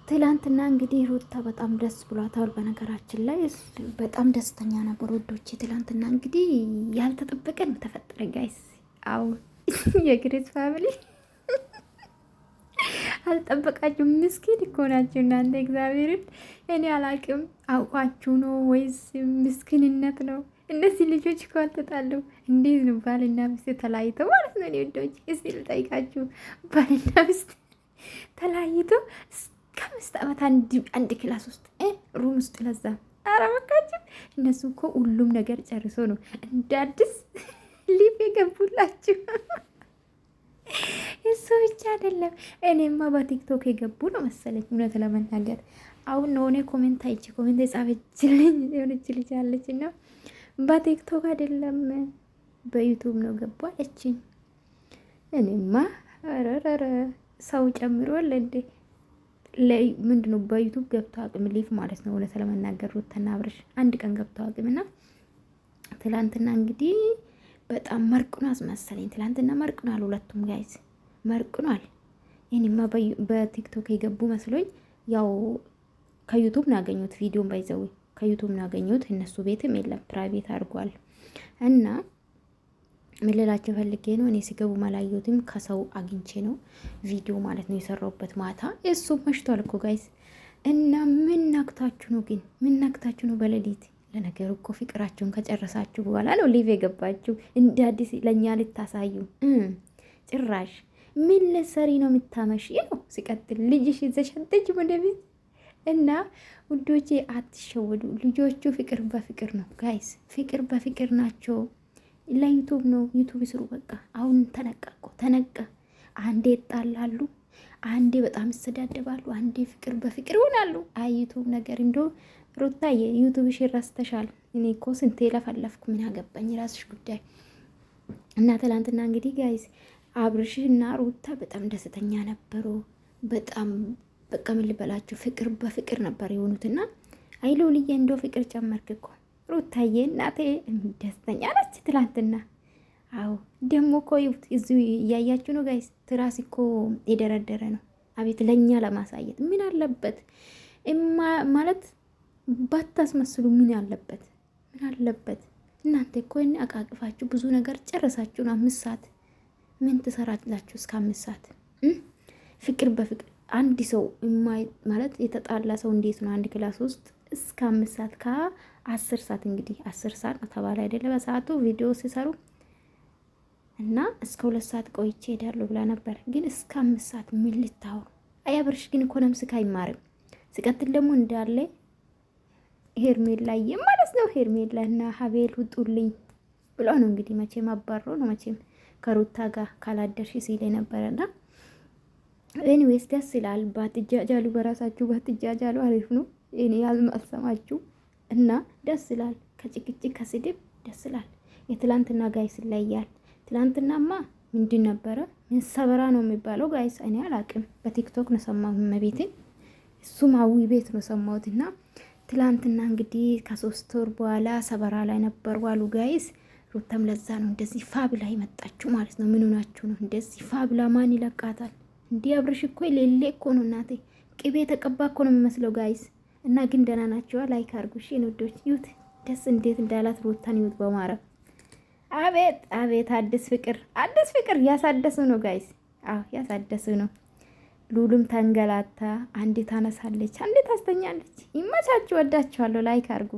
ትላንትና እንግዲህ ሩታ በጣም ደስ ብሏታል። በነገራችን ላይ በጣም ደስተኛ ነበር ወዶቼ። ትላንትና እንግዲህ ያልተጠበቀ ነው ተፈጠረ ጋይስ። አው የግሬስ ፋሚሊ አልጠበቃችሁም። ምስኪን እኮ ናችሁ እናንተ። እግዚአብሔርን እኔ አላቅም፣ አውቋችሁ ነው ወይስ ምስኪንነት ነው? እነዚህ ልጆች እኮ አልተጣለው። እንዴት ነው ባልና ሚስት ተለያይተው ማለት ነው? እኔ ወዶች እስቲ ልጠይቃችሁ፣ ባልና ሚስት ተለያይተው ከአምስት ዓመት አንድ ክላስ ውስጥ ሩም ውስጥ ለዛ አረበቃችሁ። እነሱ እኮ ሁሉም ነገር ጨርሶ ነው እንደ አዲስ ሊፍ የገቡላችሁ። እሱ ብቻ አይደለም፣ እኔማ በቲክቶክ የገቡ ነው መሰለኝ። እውነት ለመናገር አሁን ነው እኔ ኮሜንት አይቼ ኮሜንት የጻፈችልኝ የሆነች ልጅ አለች እና በቲክቶክ አይደለም በዩቱብ ነው ገቡ አለችኝ። እኔማ ረረረ ሰው ጨምሯል እንዴ? ምንድነው በዩቱብ ገብተው አቅም ሊፍ ማለት ነው። እውነት ለመናገር ሩታና አብርሽ አንድ ቀን ገብተው አቅምና ትላንትና እንግዲህ በጣም መርቅኗል አስመሰለኝ። ትላንትና መርቅኗል፣ ሁለቱም ጋይዝ መርቅኗል። እኔማ በቲክቶክ የገቡ መስሎኝ፣ ያው ከዩቱብ ነው ያገኙት። ቪዲዮን ባይዘው ከዩቱብ ነው ያገኙት። እነሱ ቤትም የለም ፕራይቬት አድርጓል። እና ምን ልላችሁ ፈልጌ ነው፣ እኔ ሲገቡ ማላየሁትም ከሰው አግኝቼ ነው ቪዲዮ ማለት ነው የሰራሁበት ማታ። እሱ መሽቷል እኮ ጋይዝ። እና ምን ነክታችሁ ነው ግን? ምን ነክታችሁ ነው በሌሊት? ለነገሩ እኮ ፍቅራችሁን ከጨረሳችሁ በኋላ ነው ሊቭ የገባችሁ እንደ አዲስ ለእኛ ልታሳዩ። ጭራሽ ምን ልትሰሪ ነው የምታመሽ ነው? ሲቀጥል ልጅሽ ይዘሻንጠጅ ወደፊት። እና ውዶቼ አትሸወዱ። ልጆቹ ፍቅር በፍቅር ነው ጋይዝ፣ ፍቅር በፍቅር ናቸው። ለዩቱብ ነው ዩቱብ ይስሩ በቃ። አሁን ተነቃቆ ተነቀ። አንዴ ይጣላሉ፣ አንዴ በጣም ይሰዳደባሉ፣ አንዴ ፍቅር በፍቅር ይሆናሉ። አይ ዩቱብ ነገር እንዶ ሩታ የዩቱብሽ ረስተሻል። እኔ እኮ ስንቴ ለፈለፍኩ፣ ምን ያገባኝ ራስሽ ጉዳይ። እና ትላንትና እንግዲህ ጋይዝ አብርሽ እና ሩታ በጣም ደስተኛ ነበሩ። በጣም በቃ ምን ልበላችሁ፣ ፍቅር በፍቅር ነበር የሆኑትና አይሎ ልዬ እንዶ ፍቅር ጨመርክ እኮ ሩታዬ እናቴ ደስተኛ ናች ትላንትና። አዎ ደግሞ እኮ እዚሁ እያያችሁ ነው ጋይስ። ትራስ እኮ የደረደረ ነው። አቤት ለእኛ ለማሳየት ምን አለበት ማለት ባታስመስሉ። ምን አለበት ምን አለበት? እናንተ እኮ አቃቅፋችሁ ብዙ ነገር ጨረሳችሁን። 5 ሰዓት ምን ትሰራላችሁ እስከ 5 ሰዓት? ፍቅር በፍቅር አንድ ሰው ማለት የተጣላ ሰው እንዴት ነው አንድ ክላስ ውስጥ እስከ 5 ሰዓት ከ10 ሰዓት እንግዲህ 10 ሰዓት ተባለ አይደለ? በሰዓቱ ቪዲዮ ሲሰሩ እና እስከ 2 ሰዓት ቆይቼ ሄዳለሁ ብላ ነበር። ግን እስከ 5 ሰዓት ምን ልታወሩ? አብርሽ ግን እኮ ነምስክ አይማርም። ሲቀጥል ደግሞ እንዳለ ሄርሜላ ማለት ነው። ሄርሜላ እና ሀቤል ውጡልኝ ብሎ ነው እንግዲህ መቼም አባሮ ነው መቼም ከሩታ ጋር ካላደርሽ ሲል ነበረና ኤኒዌይስ ደስ ይላል። ባትጃጃሉ በራሳችሁ ባትጃጃሉ አሪፍ ነው። እኔ አልሰማችሁ እና ደስ ይላል። ከጭቅጭቅ ከስድብ ደስ ይላል። የትላንትና ጋይስ ይለያል። ትላንትናማ ምንድን ነበረ? ምን ሰበራ ነው የሚባለው ጋይስ? እኔ አላቅም። በቲክቶክ ነው ሰማሁት። መቤትን እሱም አዊ ቤት ነው ሰማሁትና ትላንትና እንግዲህ ከ3 ወር በኋላ ሰበራ ላይ ነበር ዋሉ ጋይስ። ሩታም ለዛ ነው እንደዚህ ፋብላ ይመጣችሁ ማለት ነው። ምን ሆናችሁ ነው እንደዚህ ፋብላ? ማን ይለቃታል እንዲህ? አብርሽ እኮ ሌሌ እኮ ነው እናቴ፣ ቅቤ ተቀባ እኮ ነው የሚመስለው ጋይስ። እና ግን ደህና ናቸዋ። ላይክ አድርጉ እሺ ንውዶች። ይሁት ደስ እንዴት እንዳላት ሩታን ይሁት በማረም አቤት አቤት፣ አዲስ ፍቅር ያሳደሱ ነው ጋይስ። አዎ ያሳደሱ ነው። ሉሉም ተንገላታ፣ አንዴ ታነሳለች፣ አንዴ ታስተኛለች። ይመቻችሁ። ወዳችኋለሁ። ላይክ አድርጉ።